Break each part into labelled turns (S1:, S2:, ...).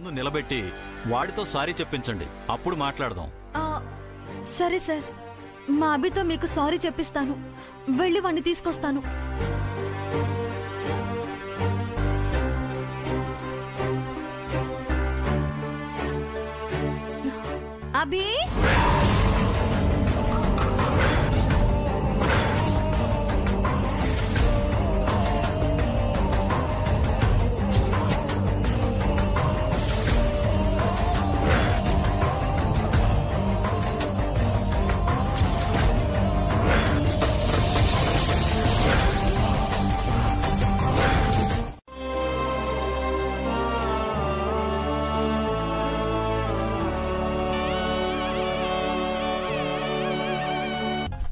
S1: ముందు నిలబెట్టి వాడితో సారీ చెప్పించండి, అప్పుడు మాట్లాడదాం.
S2: సరే సార్, మా అభితో మీకు సారీ చెప్పిస్తాను. వెళ్ళి వాణ్ణి తీసుకొస్తాను. అభి,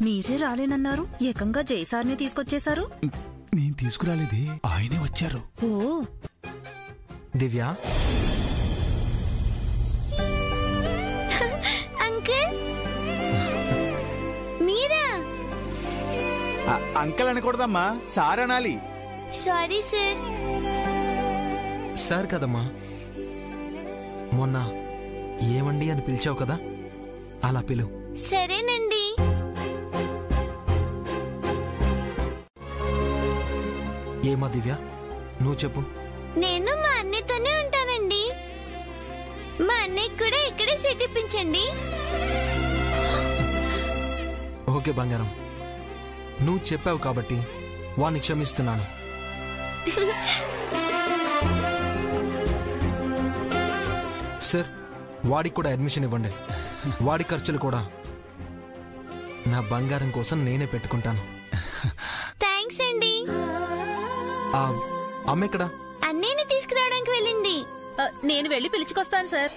S3: మీరే రాలేనన్నారు, ఏకంగా జైసార్ని తీసుకొచ్చేశారు.
S4: నేను తీసుకురాలేదే, ఆయనే వచ్చారు.
S3: ఓ
S5: దివ్య,
S2: అంకుల్ మీరా?
S4: అంకల్ అనకూడదమ్మా, సార్ అనాలి.
S2: Sorry sir.
S5: సార్ కదమ్మా, మొన్న ఏమండి అని పిలిచావు కదా, అలా పిలువు.
S2: సరేనండి.
S5: ఏమా దివ్య, నువ్వు చెప్పు.
S2: నేను మా అన్నయ్యతోనే ఉంటానండి. మా అన్నయ్య కూడా ఇక్కడే సీట్ ఇప్పించండి.
S5: ఓకే బంగారం, నువ్వు చెప్పావు కాబట్టి వాణ్ణి క్షమిస్తున్నాను. సార్, వాడికి కూడా అడ్మిషన్ ఇవ్వండి. వాడి ఖర్చులు కూడా నా బంగారం కోసం నేనే పెట్టుకుంటాను.
S2: థ్యాంక్స్ అండి.
S5: అమ్మెక్కడా?
S2: అన్నయ్యని తీసుకురావడానికి వెళ్ళింది.
S3: నేను వెళ్ళి పిలుచుకొస్తాను సార్.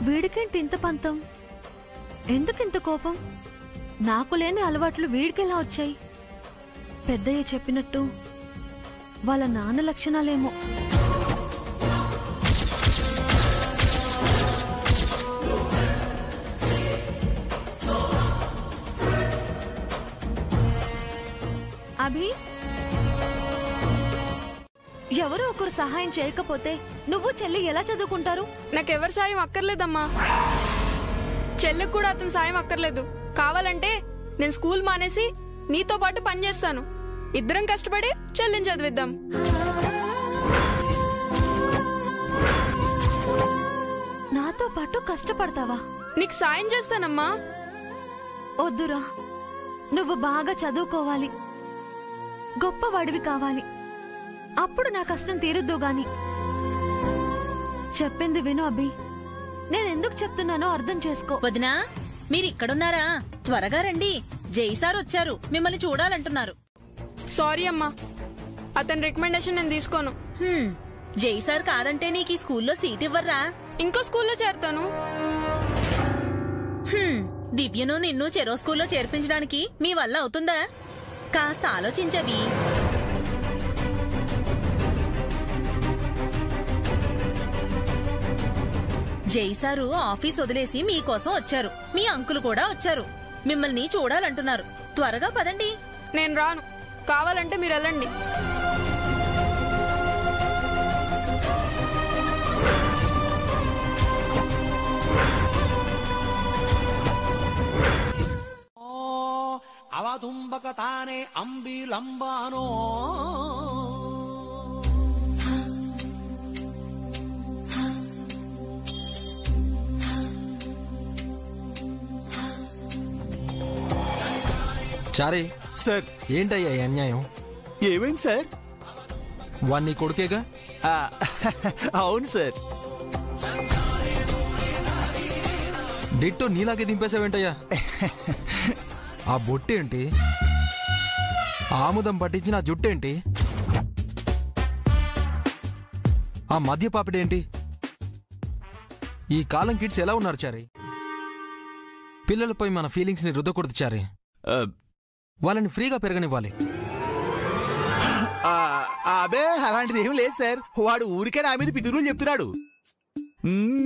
S2: వీడికేంటి ఇంత పంతం? ఎందుకింత కోపం? నాకు లేని అలవాట్లు వీడికెలా వచ్చాయి? పెద్దయ్య చెప్పినట్టు వాళ్ళ నాన్న లక్షణాలేమో. అభి, ఎవరో ఒకరు సహాయం చేయకపోతే నువ్వు చెల్లి ఎలా చదువుకుంటారు?
S6: నాకెవరి సాయం అక్కర్లేదమ్మా. చెల్లికి కూడా అతని సాయం అక్కర్లేదు. కావాలంటే నేను స్కూల్ మానేసి నీతో పాటు పనిచేస్తాను. ఇద్దరం కష్టపడి చెల్లిని చదివిద్దాం.
S2: నాతో పాటు కష్టపడతావా?
S6: నీకు సాయం చేస్తానమ్మా.
S2: వద్దురా, నువ్వు బాగా చదువుకోవాలి, గొప్పవాడివి కావాలి. అప్పుడు నా కష్టం తీరుద్దు గాని. చెప్పింది విను అభి. నేనెందుకు చెప్తున్నానో అర్థం చేసుకో.
S3: వదినా, మీరిక్కడున్నారా? త్వరగా రండి, జైసార్ వచ్చారు, మిమ్మల్ని చూడాలంటున్నారు.
S6: సారీ అమ్మా, అతని రికమెండేషన్ నేను తీసుకోను.
S3: జైసార్ కాదంటే నీకు ఈ స్కూల్లో సీట్ ఇవ్వర్రా?
S6: ఇంకో స్కూల్లో చేరతాను.
S3: దివ్యను నిన్ను చెరో స్కూల్లో చేర్పించడానికి మీ వల్ల అవుతుందా? కాస్త ఆలోచించవి. జైసారు ఆఫీస్ వదిలేసి మీకోసం వచ్చారు. మీ అంకుల్ కూడా వచ్చారు, మిమ్మల్ని చూడాలంటున్నారు. త్వరగా పదండి.
S6: నేను రాను. కావాలంటే మీరు వెళ్ళండి.
S7: అవతుంబక తానే అంబిలంబానో
S5: చారే.
S4: సార్,
S5: ఏంటయ్యా ఈ అన్యాయం?
S4: ఏమైంది సార్?
S5: వాణ్ణి కొడుకేగా?
S4: అవును సార్.
S5: డిట్టో నీలాగే దింపేశావేంటయ్యా? ఆ బొట్టేంటి, ఆముదం పట్టించిన జుట్టేంటి, ఆ మధ్య పాపిడేంటి? ఈ కాలం కిడ్స్ ఎలా ఉన్నారు చారి? పిల్లలపై మన ఫీలింగ్స్ ని రుద్దకూడదు చారి. వాళ్ళని ఫ్రీగా పెరగనివ్వాలి.
S4: అబే అలాంటిది ఏం లేదు సార్. వాడు ఊరికే నా మీద పితురులు చెప్తున్నాడు.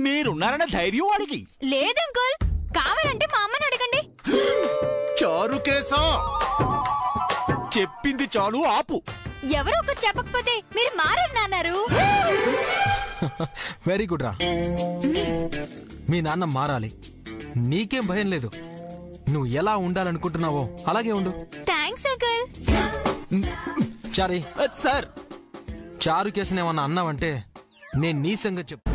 S4: మీరున్నారన్న ధైర్యం వాడికి
S2: లేదు అంకుల్, కావాలంటే మా అమ్మని అడగండి.
S4: చారుకేశా, చెప్పింది చాలు, ఆపు.
S2: ఎవరో ఒకరు చెప్పకపోతే మీరు మారన్నారు.
S5: వెరీ గుడ్ రా. మీ నాన్న మారాలి, నీకేం భయం లేదు. నువ్వు ఎలా ఉండాలనుకుంటున్నావో అలాగే ఉండు.
S2: Thanks uncle.
S5: చారీ
S4: సార్,
S5: చారు కేసునేమన్నా అన్నావంటే నేను నీ సంగతి చెప్పు.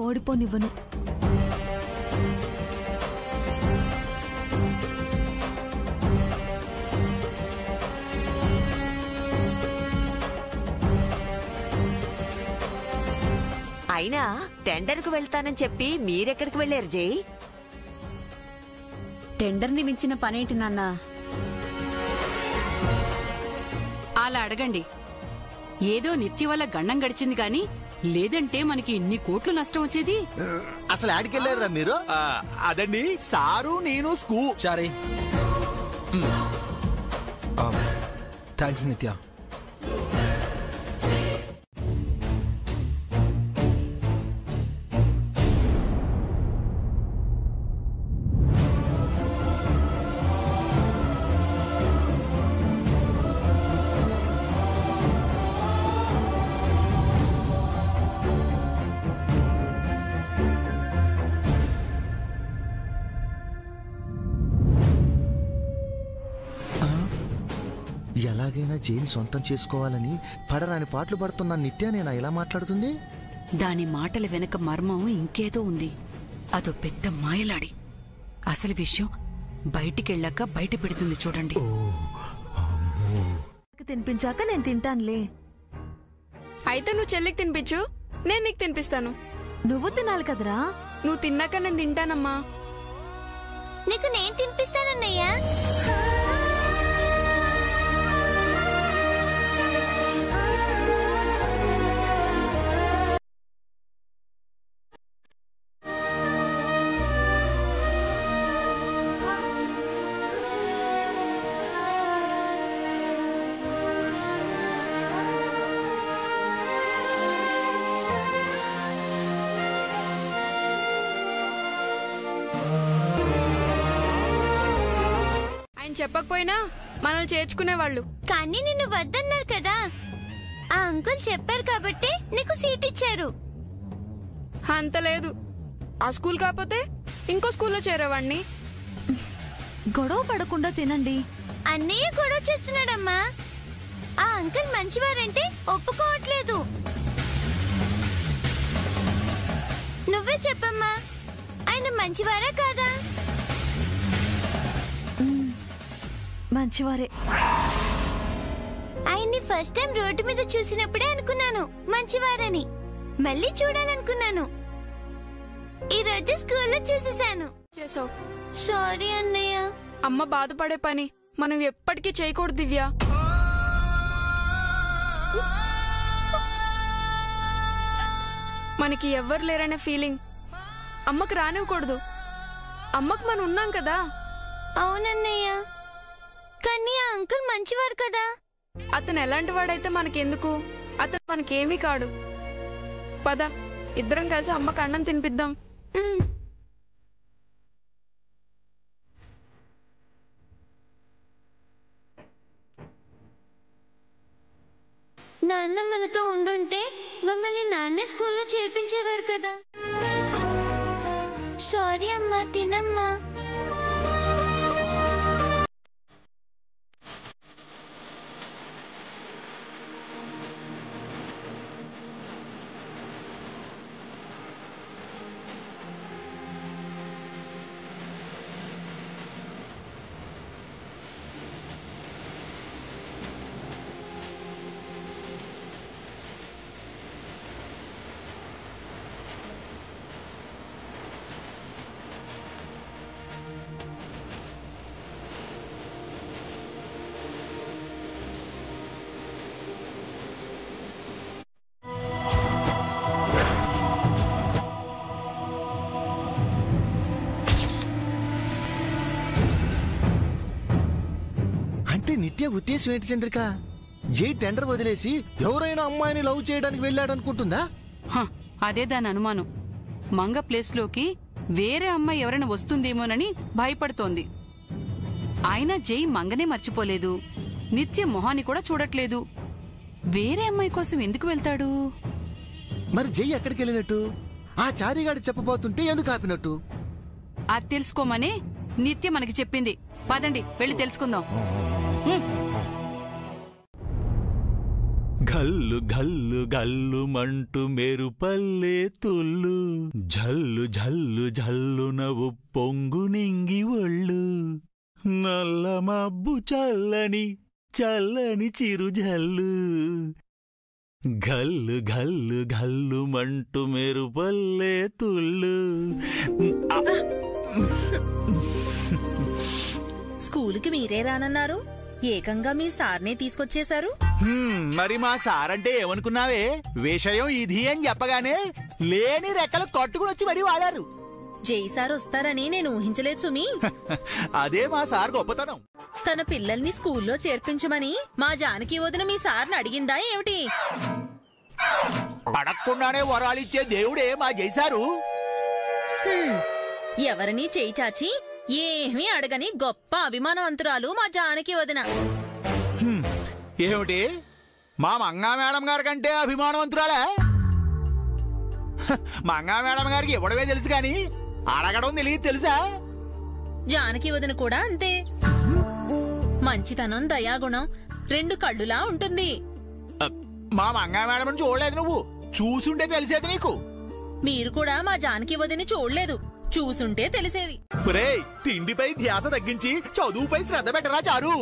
S2: ఓడిపోనివ్వను.
S8: అయినా టెండర్కు వెళ్తానని చెప్పి మీరెక్కడికి వెళ్ళారు జై?
S9: టెండర్ని మించిన పనేంటి నాన్న? అలా అడగండి. ఏదో నిత్య వల్ల గండం గడిచింది గాని లేదంటే మనకి ఇన్ని కోట్లు నష్టం వచ్చేది.
S10: అసలు ఆడికెళ్ళారా మీరు?
S4: అదండి సారు నేను
S5: చారీ థ్యాంక్స్ నిత్య.
S10: ఎలాగైనా జైలు సొంతం చేసుకోవాలని పడరాని పాటలు పడుతున్న నిత్య నేను ఇలా మాట్లాడుతుంది.
S9: దాని మాటల వెనక మర్మం ఇంకేదో ఉంది. అదో పెద్ద మాయలాడి. అసలు విషయం బయటికెళ్ళాక బయట పెడుతుంది చూడండి.
S2: తినిపించాక నేను తింటానులే.
S6: అయితే నువ్వు చెల్లికి తినిపించు, నేను నీకు తినిపిస్తాను.
S2: నువ్వు తినాలి కదరా.
S6: నువ్వు తిన్నాక నేను తింటానమ్మా.
S2: నీకు నేను తినిపిస్తానన్నయ్యా.
S6: ఆయన చెప్పకపోయినా మనల్ని చేర్చుకునేవాళ్ళు.
S2: కానీ నిన్ను వద్దన్నారు కదా. ఆ అంకుల్ చెప్పారు కాబట్టి నీకు సీట్ ఇచ్చారు.
S6: అంత లేదు. ఆ స్కూల్ కాకపోతే ఇంకో స్కూల్లో చేరేవాడిని.
S2: గొడవ పడకుండా తినండి. అన్నయ్య గొడవ చేస్తున్నాడమ్మా. ఆ అంకుల్ మంచివారంటే ఒప్పుకోవట్లేదు. నువ్వే చెప్పమ్మా, ఆయన మంచివారా కాదా? మంచివారే. ఆయన్ని ఫస్ట్ టైం రోడ్డు మీద చూసినప్పుడే అనుకున్నాను మంచివారని. మళ్ళీ చూడాలనుకున్నాను. ఈ రోజు స్కూల్లో చూసేశాను.
S6: చేసావు.
S2: సారీ అన్నయ్య.
S6: అమ్మ బాధపడే పని మనం ఎప్పటికీ చేయకూడదు దివ్య. మనకి ఎవ్వరు లేరనే ఫీలింగ్ అమ్మకు రానివ్వకూడదు. అమ్మకు మనం ఉన్నాం కదా.
S2: అవునన్నయ్య, కానీ ఆ అంకుల్ మంచివారు కదా.
S6: అతను ఎలాంటి వాడైతే మనకెందుకు? అతను మనకేమీ కాడు. పద, ఇద్దరం కలిసి అమ్మకు అన్నం తినిపిద్దాం.
S2: నాన్న మనతో ఉండుంటే మమ్మల్ని నాన్నే స్కూల్లో చేర్పించేవారు కదా. సారీ అమ్మా, తినమ్మా.
S10: అంటే నిత్య ఉద్దేశం ఏంటి చంద్రిక? జై టెండర్ వదిలేసి ఎవరైనా అమ్మాయిని లవ్ చేయడానికి వెళ్ళాడనుకుంటుందా?
S9: అదే దాని అనుమానం. మంగ ప్లేస్లోకి వేరే అమ్మాయి ఎవరైనా వస్తుందేమోనని భయపడుతోంది. అయినా జై మంగనే మర్చిపోలేదు, నిత్య మొహాన్ని కూడా చూడట్లేదు. వేరే అమ్మాయి కోసం ఎందుకు వెళ్తాడు?
S10: మరి జై ఎక్కడికి వెళ్ళినట్టు? ఆ చారిగాడు చెప్పబోతుంటే ఎందుకు ఆపినట్టు?
S9: అది తెలుసుకోమని నిత్య మనకి చెప్పింది. పదండి వెళ్ళి తెలుసుకుందాం.
S4: గల్లు గల్లు గల్లు మంటూ మెరుపల్లే తుల్లు, జల్లు జల్లు జల్లు నవ్వు పొంగు నింగి ఒళ్ళు, నల్ల మబ్బు చల్లని చల్లని చిరు జల్లు, గల్లు గల్లు గల్లు మంటూ మెరుపల్లే తుల్లు.
S3: స్కూలుకి మీరే రానన్నారు, ఏకంగా మీ సార్నే తీసుకొచ్చేశారు.
S4: మరి మా సారంటే ఏమనుకున్నావే? విషయం ఇది అని చెప్పగానే లేని రెక్కలు కట్టుకుని వచ్చి మరీ వాడారు.
S3: జై సార్ వస్తారని నేను ఊహించలేదు సుమి.
S4: అదే మా సార్ గొప్పతనం.
S3: తన పిల్లల్ని స్కూల్లో చేర్పించమని మా జానకి వదిన మీ సార్ని అడిగిందా ఏమిటి?
S4: అడగకుండానే వరాలిచ్చే దేవుడే మా జైసారు.
S3: ఎవరిని చేయి చాచి ఏమీ అడగని గొప్ప అభిమానవంతురాలు మా జానకి వదిన.
S4: ఏమిటి, మా మంగా మేడం గారి కంటే అభిమానవంతురాలే? మంగా మేడం గారికి ఇవ్వడమే తెలుసు కాని అడగడం తెలియదు తెలుసా?
S3: జానకి వదిన కూడా అంతే. మంచితనం, దయాగుణం రెండు కళ్ళులా ఉంటుంది.
S4: మా మంగా మేడం చూడలేదు నువ్వు, చూసుంటే తెలిసేది నీకు.
S3: మీరు కూడా మా జానకి వదిని చూడలేదు, చూసుంటే తెలిసేది.
S4: తిండిపై ధ్యాస తగ్గించి చదువుపై శ్రద్ధ పెట్టరా చారు.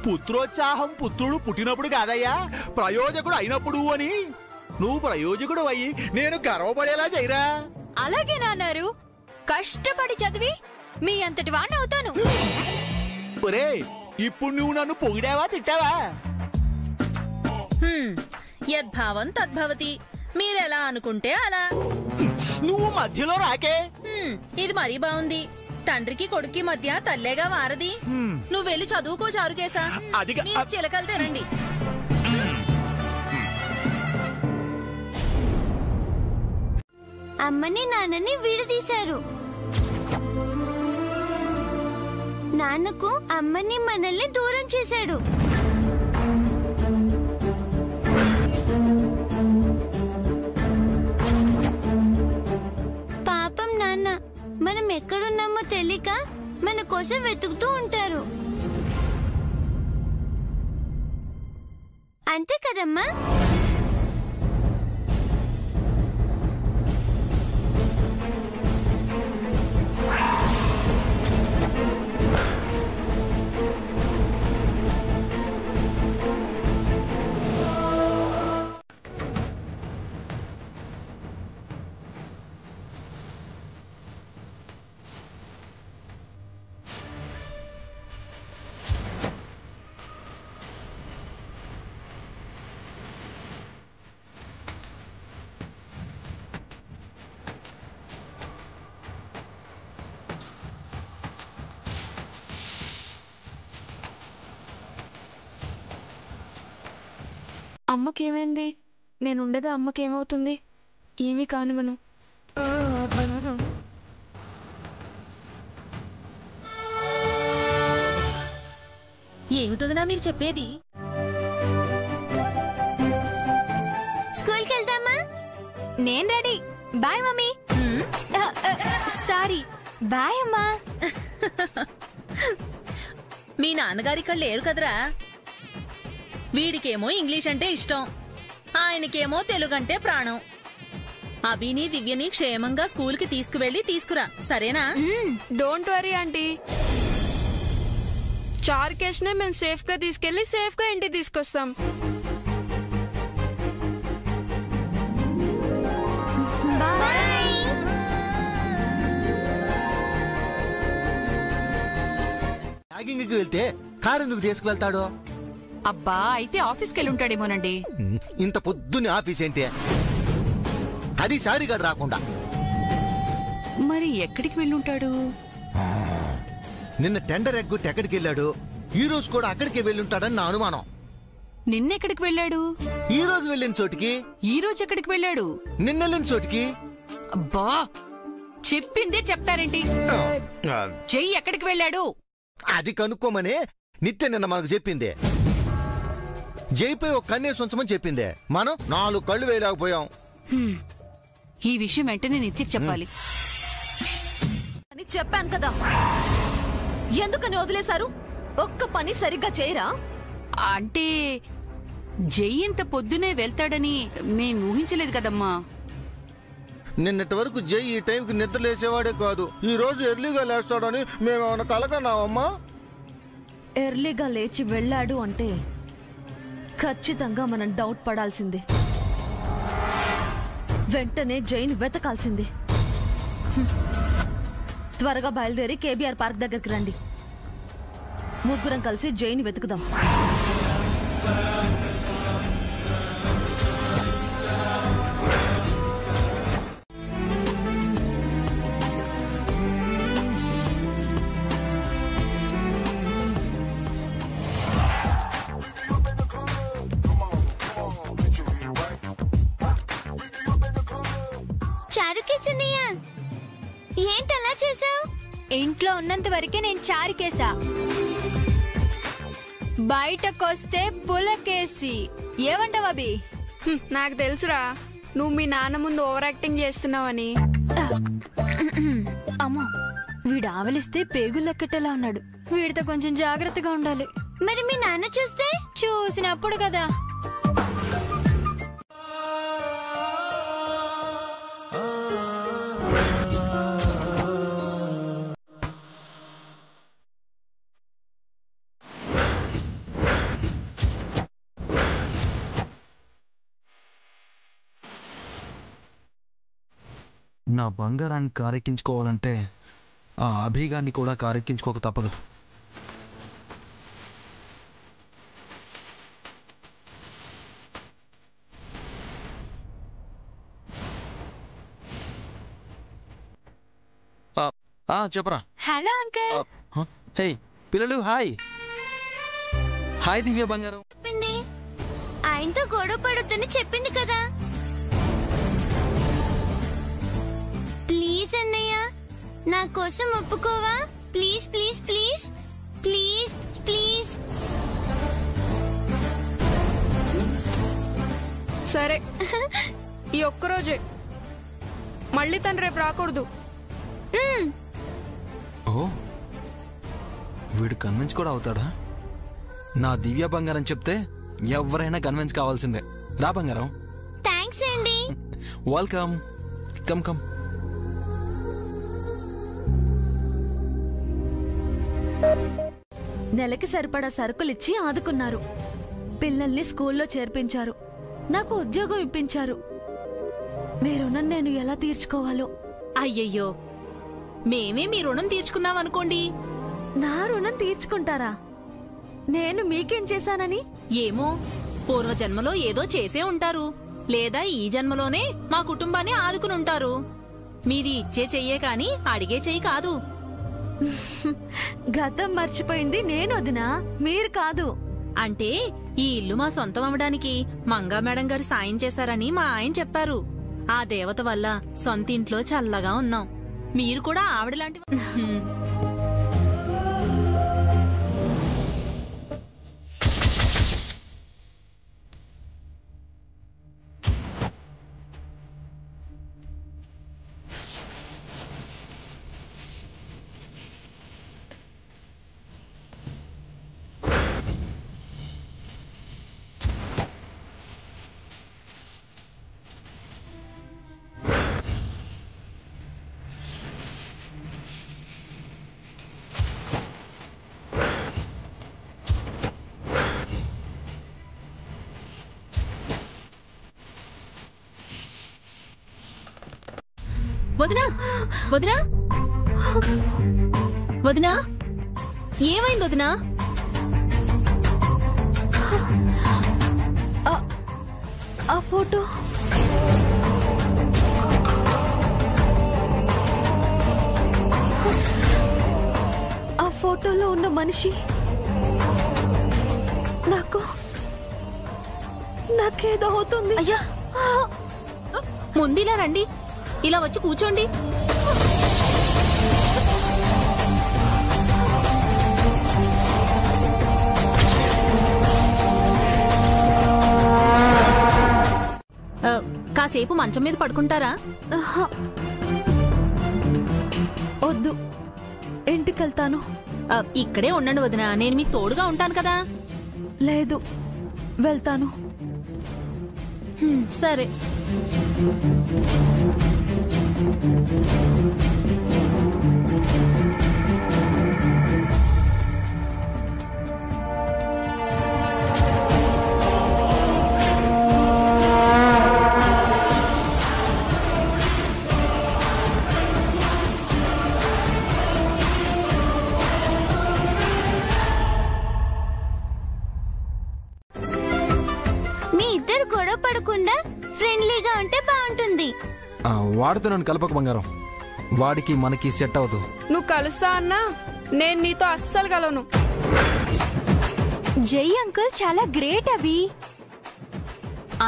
S4: పుత్రోత్సాహం పుత్రుడు పుట్టినప్పుడు కాదయ్యా, ప్రయోజకుడు అయినప్పుడు అని. నువ్వు ప్రయోజకుడు అయ్యి నేను గర్వపడేలా చేయరా.
S6: అలాగే నాన్నారు, కష్టపడి చదివి మీ అంతటి వాణ్ణి అవుతాను.
S4: ఇప్పుడు నువ్వు నన్ను పొగిడావా తిట్టావా?
S3: యద్భావం తద్భవతి, మీరెలా అనుకుంటే అలా.
S4: నువ్వు మధ్యలో రాకే.
S3: ఇది మరీ బాగుంది. తండ్రికి కొడుక్కి మధ్య తల్లేగా మారది. నువ్వు వెళ్ళి చదువుకో చారుకేశా, మీరు చిలకలు తినండి.
S2: అమ్మని నాన్నని విడదీశారు. నాన్నకు అమ్మని మనల్ని దూరం చేశాడు. పాపం నాన్న, మనం ఎక్కడున్నామో తెలియక మన కోసం వెతుకుతూ ఉంటారు. అంతే కదమ్మా?
S6: అమ్మకేమైంది? నేనుండగా అమ్మకేమవుతుంది? ఏమీ కానివను.
S3: ఏమిటోదినా మీరు చెప్పేది?
S2: స్కూల్కి వెళ్దామా?
S6: నేను ready. Bye mummy. Sorry, bye అమ్మా.
S3: మీ నాన్నగారి ఇక్కడ లేరు కదరా. వీడికేమో ఇంగ్లీష్ అంటే ఇష్టం, ఆయనకేమో తెలుగంటే ప్రాణం. అభిని దివ్యని క్షేమంగా స్కూల్కి తీసుకువెళ్ళి తీసుకురా, సరేనా?
S6: Don't worry aunty. చారుకేష్నే మేము సేఫ్ గా తీసుకెళ్లి సేఫ్ గా ఇంటికి తీసుకొస్తాం.
S10: జాగింగ్కి వెళ్తే కారు ఎందుకు తీసుకువెళ్తాడు?
S9: అబ్బా, అయితే ఆఫీస్కి వెళ్ళి ఉంటాడేమోనండి.
S10: ఇంత పొద్దున్నే ఆఫీస్ ఏంటి? అది సారిగాడు రాకుండా.
S9: మరి ఎక్కడికి వెళ్ళుంటాడు?
S10: నిన్న టెండర్ ఎగ్గొట్టి ఎక్కడికి వెళ్ళాడు? ఈ రోజు కూడా అక్కడికే వెళ్ళుంటాడని నా అనుమానం.
S9: నిన్నెక్కడికి వెళ్ళాడు?
S10: ఈ రోజు వెళ్ళిన చోటికి.
S9: ఈ రోజు ఎక్కడికి వెళ్ళాడు?
S10: నిన్నెళ్ళిన చోటికి.
S9: అబ్బా, చెప్పిందే చెప్తారేంటి? జై ఎక్కడికి వెళ్ళాడు?
S10: అది కనుక్కోమనే నిత్య నిన్న మనకు చెప్పిందే. జైపై ఒక కన్నేసి ఉంచమని చెప్పిందే. మనం 4 కళ్ళు వేయలేకపోయాం.
S9: ఈ విషయం వెంటనే నిత్యకి చెప్పాలి
S11: అని చెప్పాను కదా, ఎందుకని వదిలేశారు? ఒక్క పని సరిగ్గా చేయరా?
S9: అంటే జై ఇంత పొద్దునే వెళ్తాడని మేం ఊహించలేదు కదమ్మా.
S10: నిన్నటి వరకు జై ఈ టైంకి నిద్ర లేచేవాడే కాదు, ఈ రోజు ఎర్లీగా లేస్తాడని మేమేమన్నా కలకన్నావమ్మా?
S11: ఎర్లీగా లేచి వెళ్ళాడు అంటే ఖచ్చితంగా మనం డౌట్ పడాల్సిందే. వెంటనే జైన్ వెతకాల్సిందే. త్వరగా బయలుదేరి కేబీఆర్ పార్క్ దగ్గరికి రండి. ముగ్గురం కలిసి జైన్ వెతుకుదాం.
S2: ఏంటలా చేసావు?
S12: ఇంట్లో ఉన్నంత వరకే నేను చారుకేసా, బయటకొస్తే పులకేసి. ఏమంటావు అభి?
S6: నాకు తెలుసురా, నువ్వు మీ నాన్న ముందు ఓవర్ యాక్టింగ్ చేస్తున్నావని.
S12: అమ్మో, వీడు ఆవలిస్తే పేగులెక్కటలా ఉన్నాడు. వీడితో కొంచెం జాగ్రత్తగా ఉండాలి.
S2: మరి మీ నాన్న చూస్తే?
S12: చూసినప్పుడు కదా.
S5: నా బంగారాన్ని కారెక్కించుకోవాలంటే ఆ అభిగాన్ని కూడా కారెక్కించుకోక తప్పదు. చెప్పరా.
S12: Hello uncle.
S5: హే పిల్లలు, హాయ్. హాయ్ దివ్య బంగారం.
S2: ఆయనతో గొడవ పడొద్దని చెప్పింది కదా. ప్లీజ్ అన్నయ్య, నా కోసం ఒప్పుకోవా? Please please please please please.
S6: సరే, ఈ ఒక్కరోజే, మళ్ళీ తను రేపు రాకూడదు.
S5: ఓ, వీడు కన్విన్స్ కూడా అవుతాడా? నా దివ్య బంగారం చెప్తే ఎవరైనా కన్విన్స్ కావాల్సిందే. రా బంగారం.
S2: థ్యాంక్స్ అండి.
S5: వెల్కమ్. Come come.
S11: నెలకి సరిపడా సరుకులిచ్చి ఆదుకున్నారు. పిల్లల్ని స్కూల్లో చేర్పించారు. నాకు ఉద్యోగం ఇప్పించారు. మీ రుణం నేను ఎలా తీర్చుకోవాలో.
S3: అయ్యయ్యో, మేమే మీ రుణం తీర్చుకున్నామనుకోండి.
S11: నా రుణం తీర్చుకుంటారా? నేను మీకేం చేశానని?
S3: ఏమో, పూర్వజన్మలో ఏదో చేసే ఉంటారు, లేదా ఈ జన్మలోనే మా కుటుంబాన్ని ఆదుకుని ఉంటారు. మీది ఇచ్చే చెయ్యే కాని అడిగే చెయ్యి కాదు.
S11: గతం మర్చిపోయింది నేను వదినా, మీరు కాదు.
S3: అంటే ఈ ఇల్లు మా సొంతం అవ్వడానికి మంగా మేడం గారు సాయం చేశారని మా ఆయన చెప్పారు. ఆ దేవత వల్ల సొంతింట్లో చల్లగా ఉన్నాం. మీరు కూడా ఆవిడలాంటి. వదినా, వదినా, వదినా, ఏమైంది వదినా?
S11: ఆ ఫోటో ఆ ఫోటోలో ఉన్న మనిషి నాకేదో అవుతుంది.
S3: అయ్యా ముందిలా రండి, ఇలా వచ్చి కూర్చోండి. కాసేపు మంచం మీద పడుకుంటారా?
S11: వద్దు, ఇంటికెళ్తాను.
S3: ఇక్కడే ఉండండి వదినా, నేను మీకు తోడుగా ఉంటాను కదా.
S11: లేదు, వెళ్తాను.
S3: సరే.
S2: పడకుండా ఫ్రెండ్లీగా ఉంటే బాగుంటుంది.
S5: వాడితో నన్ను కలపక బంగారం, వాడికి మనకి సెట్ అవదు.
S6: నువ్వు కలుస్తా అన్నా నేను నీతో అస్సలు కలవను.
S2: జై అంకుల్ చాలా గ్రేట్ అవి.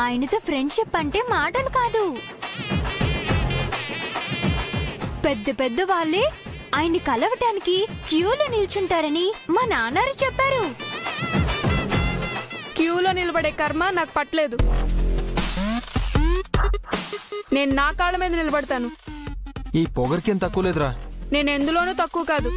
S2: ఆయనతో ఫ్రెండ్షిప్ అంటే మాటలు కాదు. పెద్ద పెద్ద వాళ్ళే ఆయన్ని కలవటానికి క్యూలో నిల్చుంటారని మా నాన్నారు చెప్పారు.
S6: క్యూలో నిలబడే కర్మ నాకు పట్టలేదు. నేను నా కాళ్ళ మీద నిలబడతాను.
S5: ఈ పొగరికేం తక్కువ లేదురా.
S6: నేను ఎందులోనూ తక్కువ కాదు.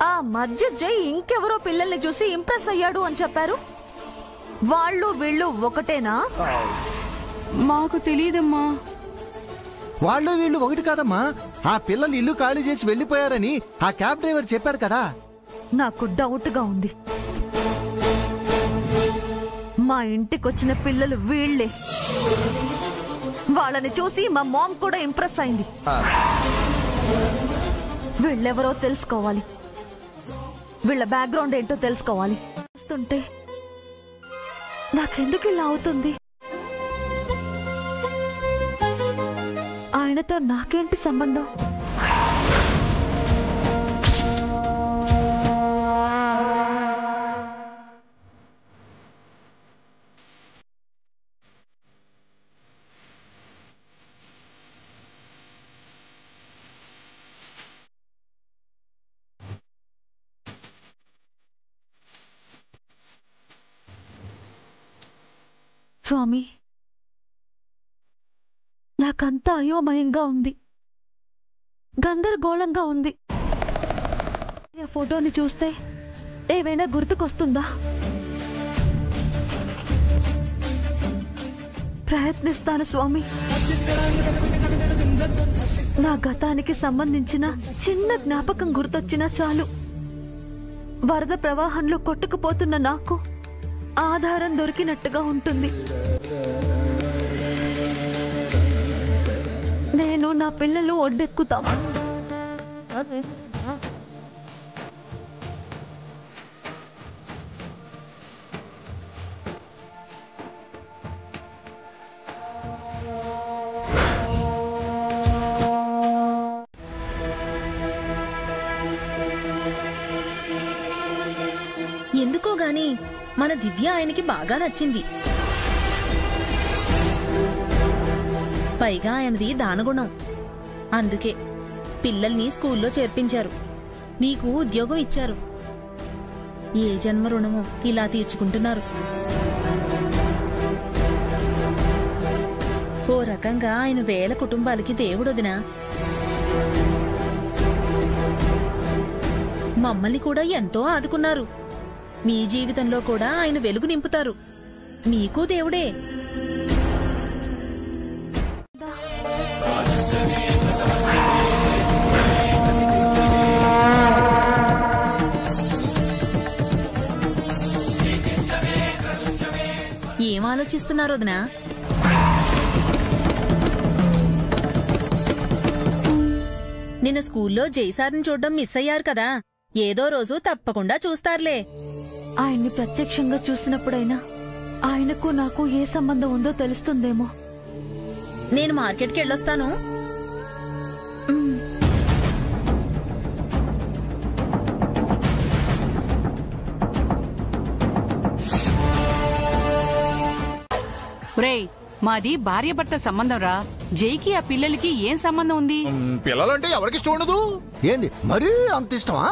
S11: ఆ మధ్య జై ఇంకెవరో పిల్లల్ని చూసి ఇంప్రెస్ అయ్యాడు అని చెప్పారు. వాళ్ళు వీళ్ళు ఒకటేనా?
S9: మాకు తెలియదమ్మా.
S10: వాళ్ళు వీళ్ళు ఒకటి కాదమ్మా. ఆ పిల్లలు ఇల్లు ఖాళీ చేసి వెళ్లిపోయారని ఆ క్యాబ్ డ్రైవర్ చెప్పాడు కదా.
S11: నాకు డౌట్ గా ఉంది. మా ఇంటికొచ్చిన పిల్లలు వీళ్ళే. వాళ్ళని చూసి మా మామ్ కూడా ఇంప్రెస్ అయింది. వీళ్ళెవరో తెలుసుకోవాలి. వీళ్ళ బ్యాక్గ్రౌండ్ ఏంటో తెలుసుకోవాలి. చూస్తుంటే నాకెందుకు ఇలా అవుతుంది? ఆయనతో నాకేంటి సంబంధం? స్వామి, నాకంతా అయోమయంగా ఉంది, గందరగోళంగా ఉంది. ఆ ఫోటోని చూస్తే ఏవైనా గుర్తుకొస్తుందా? ప్రయత్నిస్తాను స్వామి. నా గతానికి సంబంధించిన చిన్న జ్ఞాపకం గుర్తొచ్చినా చాలు. వరద ప్రవాహంలో కొట్టుకుపోతున్న నాకు ఆధారం దొరికినట్టుగా ఉంటుంది. నేను నా పిల్లలు ఒడ్డెక్కుతాం.
S3: ఎందుకో గాని మన దివ్య ఆయనకి బాగా నచ్చింది. పైగా ఆయనది దానగుణం. అందుకే పిల్లల్ని స్కూల్లో చేర్పించారు, నీకు ఉద్యోగం ఇచ్చారు. ఏ జన్మ రుణమో ఇలా తీర్చుకుంటున్నారు. ఓ రకంగా ఆయన వేల కుటుంబాలకి దేవుడొదినా. మమ్మల్ని కూడా ఎంతో ఆదుకున్నారు. మీ జీవితంలో కూడా ఆయన వెలుగు నింపుతారు. మీకు దేవుడే. ఏం ఆలోచిస్తున్నారు వదినా? నిన్న స్కూల్లో జైసార్ని చూడడం మిస్ అయ్యారు కదా. ఏదో రోజు తప్పకుండా చూస్తారులే.
S11: ఆయన్ని ప్రత్యక్షంగా చూసినప్పుడైనా ఆయనకు నాకు ఏ సంబంధం ఉందో తెలుస్తుందేమో.
S3: నేను మార్కెట్కి వెళ్ళొస్తాను.
S9: ఒరేయ్, మాది భార్యాభర్తల సంబంధం రా. జైకి ఆ పిల్లలకి ఏం సంబంధం ఉంది?
S4: పిల్లలంటే ఎవరికి ఇష్టం ఉండదు?
S10: ఏంది మరీ అంత ఇష్టమా?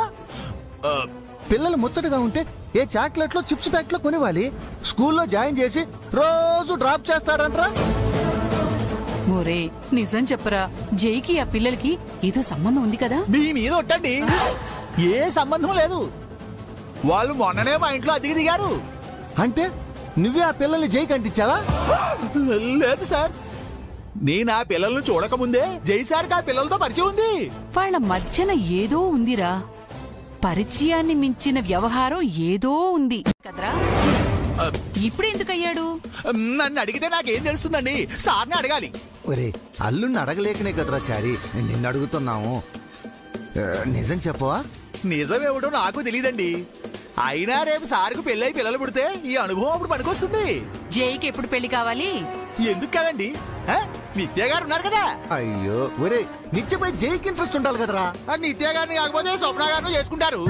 S10: పిల్లలు ముచ్చటగా ఉంటే ఏ చాక్లెట్ లో చిప్స్ ప్యాకెట్ లో కొనివ్వాలి. స్కూల్లో జాయిన్ చేసి రోజు డ్రాప్ చేస్తాడంట్రా.
S9: ఒరే, నిజం చెప్పరా, జైకి ఆ పిల్లలకి ఏదో సంబంధం ఉంది కదా?
S4: మీ మీద ఒట్టండి, ఏ సంబంధం లేదు. వాళ్ళు మొన్ననే మా ఇంట్లో అతికి దిగారు.
S10: అంటే నువ్వే ఆ పిల్లల్ని జై కంటించావా?
S4: లేదు సార్, నేను ఆ పిల్లల్ని చూడకముందే జైసార్కి ఆ పిల్లలతో పరిచయం ఉంది.
S9: వాళ్ళ మధ్యన ఏదో ఉందిరా. పరిచయాన్ని మించిన వ్యవహారం ఏదో ఉంది కదరా. ఇప్పుడు ఎందుకయ్యాడు?
S4: నన్ను అడిగితే నాకేం తెలుస్తుందండి, సార్ని అడగాలి.
S10: ఒరే, అల్లుణ్ణి అడగలేకనే కదరా చారి నిన్ను అడుగుతున్నాము. నిజం చెప్పవా?
S4: నిజమేమిటో నాకు తెలియదండి. అయినా రేపు సార్కు పెళ్ళై పిల్లలు పుడితే ఈ అనుభవం అప్పుడు పనికొస్తుంది.
S9: జైకి ఎప్పుడు పెళ్లి కావాలి?
S4: ఎందుకు కదండి, నిత్య గారు ఉన్నారు కదా.
S10: అయ్యో ఒరే, నిత్యపై జైకి ఇంట్రెస్ట్ ఉండాలి కదరా.
S4: నిత్య గారిని కాకపోతే స్వప్న గారిని చేసుకుంటారు.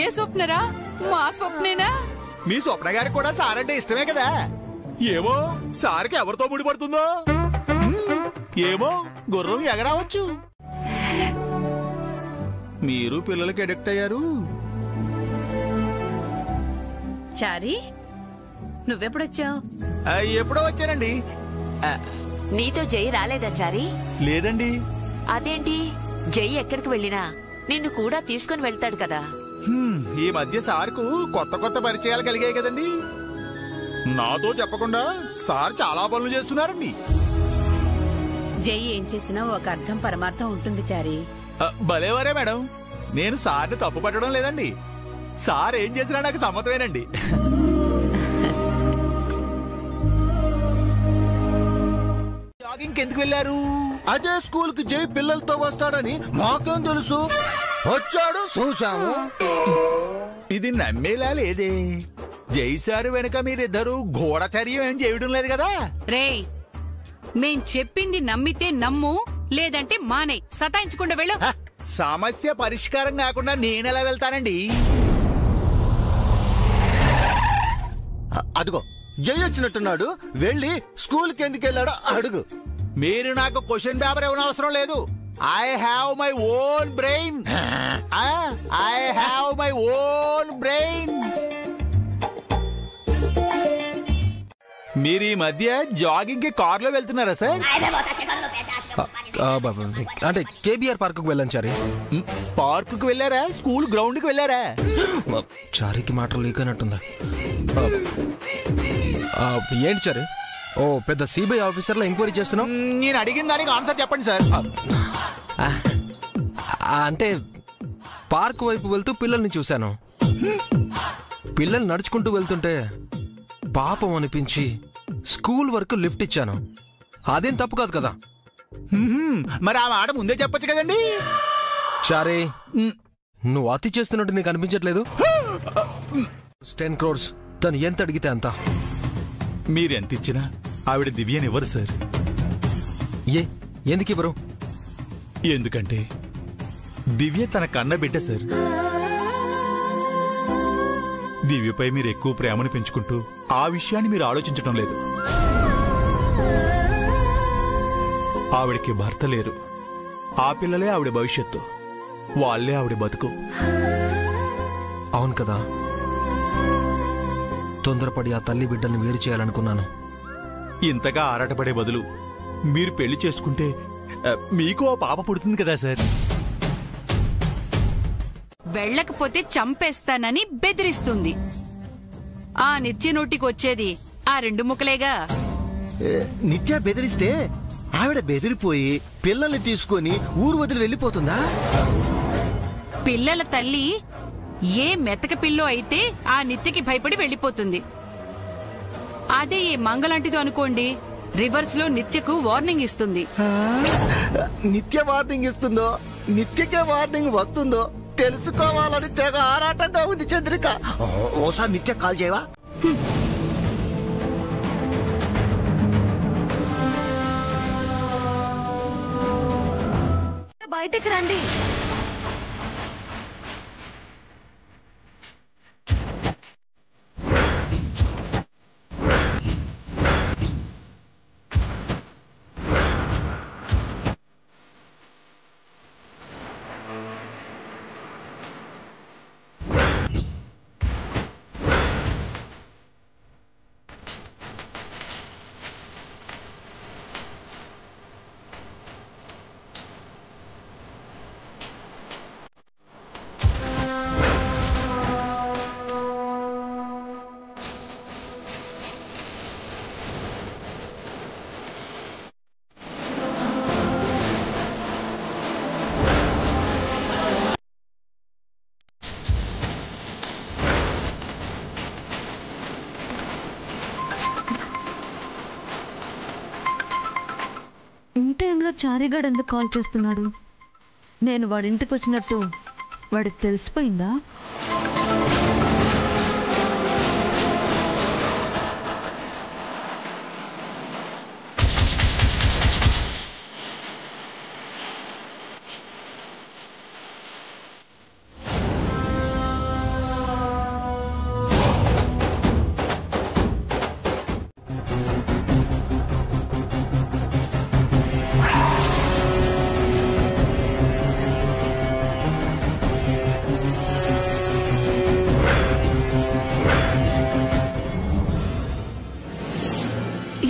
S9: ఏ స్వప్నరా? మా స్వప్నేనా?
S4: మీ స్వప్న గారికి కూడా సార్ అంటే ఇష్టమే కదా. ఏమో సార్కి ఎవరితో ముడిపడుతుందో. ఏమో గుర్రం ఎగరావచ్చు. మీరు పిల్లలకి అడిక్ట్ అయ్యారు.
S8: చారి, నువ్వెప్పుడొచ్చావు?
S4: ఎప్పుడో వచ్చానండి.
S8: నీతో జై రాలేదా చారి?
S4: లేదండి.
S8: అదేంటి, జై ఎక్కడికి వెళ్ళినా నిన్ను కూడా తీసుకుని వెళ్తాడు కదా.
S4: ఈ మధ్య సార్కు కొత్త కొత్త పరిచయాలు కలిగాయి కదండి. నాతో చెప్పకుండా సార్ చాలా పనులు చేస్తున్నారండి.
S13: జై ఏం చేసినా ఒక అర్థం పరమార్థం ఉంటుంది చారి.
S4: భలేవరే మేడం, నేను సార్ని తప్పు పట్టడం లేదండి. సార్ ఏం చేసినా నాకు సమ్మతమేనండి. జాగింగ్ ఎందుకు వెళ్ళారు?
S10: అదే స్కూల్ కి జై పిల్లలతో వస్తాడని మాకేం తెలుసు. వచ్చాడు, చూశాము.
S4: ఇది నమ్మేలా లేదే. జై సార్ వెనక మీరిద్దరు గూఢచర్యం ఏం చేయడం లేదు కదా.
S9: రేయ్, మేం చెప్పింది నమ్మితే నమ్ము, లేదంటే మానే. సతాయించకుండా వెళ్ళు.
S4: సమస్య పరిష్కారం కాకుండా నేనెలా వెళ్తానండి?
S10: అదిగో జై వచ్చినట్టున్నాడు. వెళ్ళి స్కూల్ కి ఎందుకు వెళ్ళాడో అడుగు.
S4: మీరు నాకు క్వశ్చన్ పేపర్ ఇవ్వనవసరం లేదు. I have my own brain. I have my own brain. మీరు ఈ మధ్య జాగింగ్ కి కార్ లో వెళ్తున్నారా సార్?
S5: అంటే కేబీఆర్ పార్క్ కు వెళ్ళాను చారి.
S4: పార్క్ కు వెళ్ళారా? స్కూల్ గ్రౌండ్ కి వెళ్ళారా?
S5: చారికి మాట లేకనట్టుందా? ఏంటి చారి, ఓ పెద్ద సిబిఐ ఆఫీసర్లో ఎంక్వైరీ చేస్తున్నావు?
S4: నేను అడిగిన దానికి ఆన్సర్ చెప్పండి సార్.
S5: అంటే పార్క్ వైపు వెళ్తూ పిల్లల్ని చూశాను. పిల్లలు నడుచుకుంటూ వెళ్తుంటే పాపం అనిపించి స్కూల్ వరకు లిఫ్ట్ ఇచ్చాను. అదేం తప్పు కాదు కదా.
S4: మరి ఆ మాట ముందే చెప్పొచ్చు కదండి.
S5: చారే, నువ్వు అతి చేస్తున్నట్టు నీకు అనిపించట్లేదు? 10 crores తను ఎంత అడిగితే అంత.
S4: మీరెంత ఇచ్చినా ఆవిడ దివ్యనివ్వరు సార్.
S5: ఎందుకు ఇవ్వరు?
S4: ఎందుకంటే దివ్య తన కన్న బిడ్డ సార్. దివ్యపై మీరు ఎక్కువ ప్రేమను పెంచుకుంటూ ఆ విషయాన్ని మీరు ఆలోచించడం లేదు. ఆవిడకి భర్త లేరు. ఆ పిల్లలే ఆవిడ భవిష్యత్తు, వాళ్లే ఆవిడ బతుకు.
S5: అవును కదా, తొందరపడి ఆ తల్లి బిడ్డల్ని వేరు చేయాలనుకున్నాను.
S4: ఇంతగా ఆరాటపడే బదులు మీరు పెళ్లి చేసుకుంటే మీకు ఓ పాప పుడుతుంది కదా సార్.
S9: వెళ్ళకపోతే చంపేస్తానని బెదిరిస్తుంది. ఆ నిత్య నోటికి వచ్చేది ఆ 2 ముక్కలేగా.
S10: నిత్య బెదిరిస్తే ఆవిడ బెదిరిపోయి పిల్లల్ని తీసుకొని ఊరు వదిలి వెళ్ళిపోతుందా?
S9: పిల్లల తల్లి ఏ మెతక పిల్లో అయితే ఆ నిత్యకి భయపడి వెళ్ళిపోతుంది. అదే ఏ మంగలాంటిదో అనుకోండి, రివర్స్ లో నిత్యకు వార్నింగ్ ఇస్తుంది.
S10: నిత్య వార్నింగ్ ఇస్తుందో నిత్యకే వార్నింగ్ వస్తుందో తెలుసుకోవాలని తెగ ఆరాటంగా ఉంది చంద్రిక. ఓసారి నిత్య కాల్ చేయవా?
S11: బయటికి రండి. టైంలో చారిగాడు ఎందుకు కాల్ చేస్తున్నాడు? నేను వాడింటికి వచ్చినట్టు వాడికి తెలిసిపోయిందా?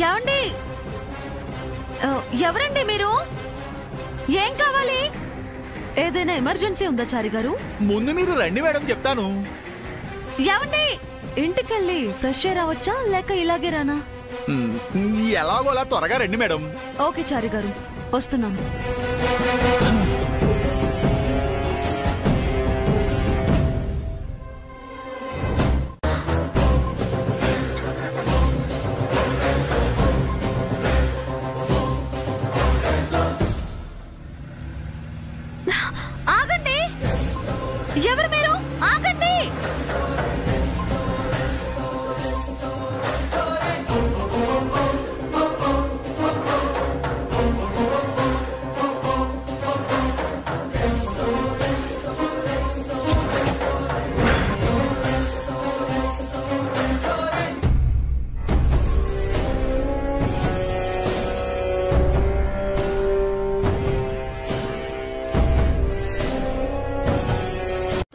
S11: ఏమండి? ఎవరండి మీరు? ఏం కావాలి? ఏదైనా ఎమర్జెన్సీ ఉందా చారి గారు?
S4: ముందు మీరు రండి మేడం, చెప్తాను.
S11: ఏమండి? ఇంటికెళ్ళి ఫ్రెష్ అయ్యి రావచ్చా లేక ఇలాగే రానా?
S4: ఎలాగోలా త్వరగా రండి మేడం.
S11: ఓకే చారి గారు, వస్తున్నాను. ఆగండి! ఎవరు మీరు? ఆగండి!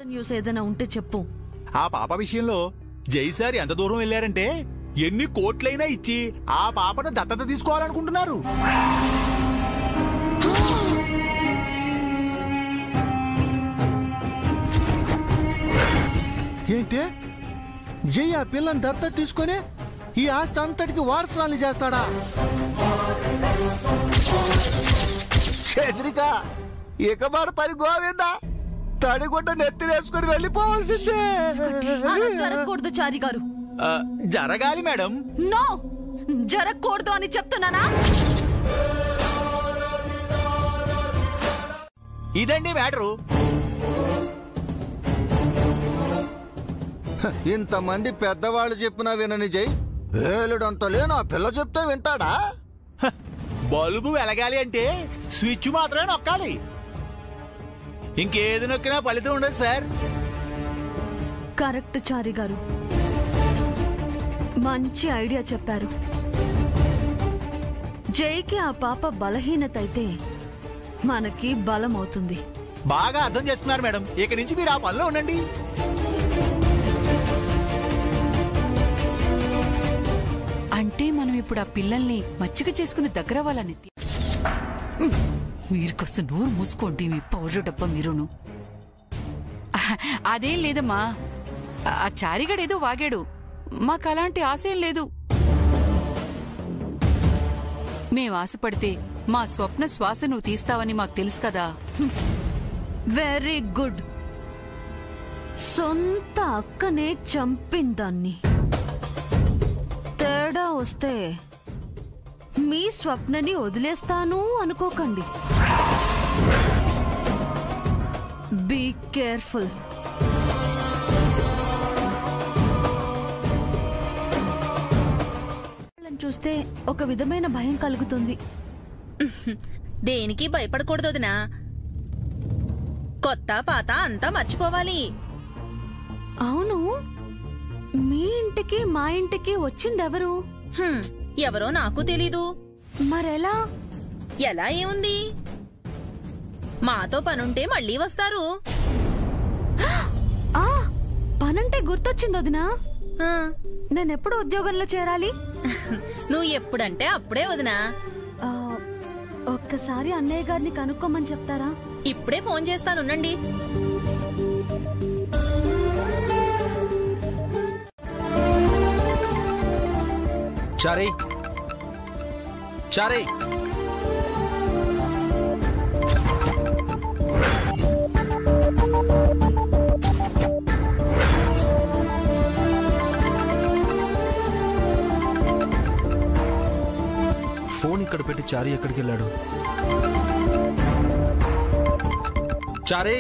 S11: న్యూస్ ఏదైనా ఉంటే చెప్పు.
S4: ఆ పాప విషయంలో జైసార్ ఎంత దూరం వెళ్ళారంటే ఎన్ని కోట్లైనా ఇచ్చి ఆ పాపను దత్తత తీసుకోవాలనుకుంటున్నారు.
S10: ఏంటి? జై ఆ పిల్లని దత్తత తీసుకొని ఈ ఆస్తి అంతటికి వారసురాలు చేస్తాడా? చంద్రిక, ఇక మన పని గోవిందా, తడిగుడ్డ నెత్తినేసుకుని వెళ్ళిపోవాల్సిందే.
S11: జరగకూడదు చారి గారు.
S4: జరగాలి మేడం.
S11: నో, జరగకూడదు అని చెప్తున్నానా?
S4: ఇదండి మ్యాటరు.
S10: ఇంతమంది పెద్దవాళ్ళు చెప్పినా వినని జై, వేలుడంత లేను ఆ పిల్ల చెప్తే వింటాడా?
S4: బల్బు వెలగాలి అంటే స్విచ్ మాత్రమే నొక్కాలి, ఇంకేది నొక్కినా ఫలితం ఉండదు సార్.
S11: కరెక్ట్ చారి గారు, మంచి ఐడియా చెప్పారు. జైకి ఆ పాప బలహీనత అయితే మనకి బలం అవుతుంది.
S4: బాగా అర్థం చేసుకున్నారు మేడం, ఇక నుంచి మీరు ఆ పనిలో ఉండండి.
S9: అంటే మనం ఇప్పుడు ఆ పిల్లల్ని మచ్చిక చేసుకుని దగ్గర వాళ్ళ నిత్య మీరు కాస్త నోరు మూసుకోండి, మీ పౌడర్ డబ్బా మీరును. అదేం లేదమ్మా, ఆ చారిగడేదో వాగాడు, మాకు అలాంటి ఆశయం లేదు. మేం ఆశపడితే మా స్వప్న శ్వాస నువ్వు తీస్తావని మాకు తెలుసు కదా.
S11: Very good. సొంత అక్కనే చంపిందాన్ని. తేడా వస్తే మీ స్వప్నని వదిలేస్తాను అనుకోకండి. Be careful. చూస్తే ఒక విధమైన భయం కలుగుతుంది.
S3: దేనికి భయపడకూడదు వదినా. కొత్త పాత అంతా మర్చిపోవాలి.
S11: అవును, మీ ఇంటికి మా ఇంటికి వచ్చిందెవరు?
S3: ఎవరో నాకు తెలీదు.
S11: మరెలా?
S3: ఎలా ఏముంది, మాతో పనుంటే మళ్ళీ వస్తారు.
S11: పనంటే గుర్తొచ్చింది వదినా. నేనెప్పుడు ఉద్యోగంలో చేరాలి?
S3: నువ్వు ఎప్పుడంటే అప్పుడే వదినా.
S11: ఒక్కసారి అన్నయ్య గారిని కనుక్కోమని చెప్తారా?
S3: ఇప్పుడే ఫోన్ చేస్తానుండండి.
S5: చారీ, చారీ, ఫోన్ ఇక్కడ పెట్టి చారీ ఎక్కడికి వెళ్ళాడు? చారీ,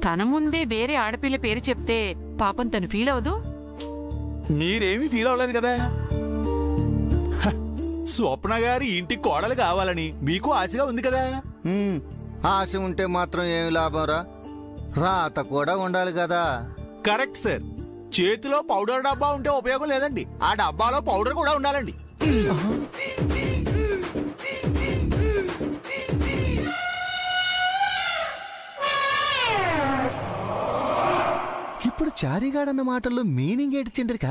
S9: తన ముందే వేరే ఆడపిల్ల పేరు చెప్తే పాపం తను ఫీల్ అవదు?
S4: మీరేమీ ఫీల్ అవ్వలేదు కదా. స్వప్న గారి ఇంటి కోడలు కావాలని మీకు ఆశగా ఉంది కదా.
S10: ఆశ ఉంటే మాత్రం ఏమి లాభం రా, రాత కూడా ఉండాలి కదా.
S4: Correct sir. చేతిలో పౌడర్ డబ్బా ఉంటే ఉపయోగం లేదండి, ఆ డబ్బాలో పౌడర్ కూడా ఉండాలండి.
S10: ఇప్పుడు చారిగాడన్న మాటల్లో మీనింగ్ ఏంటి చంద్రిక?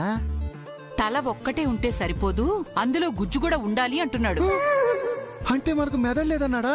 S9: తల ఒక్కటే ఉంటే సరిపోదు, అందులో గుజ్జు కూడా ఉండాలి అంటున్నాడు.
S10: అంటే మనకు మెదడు లేదన్నాడా?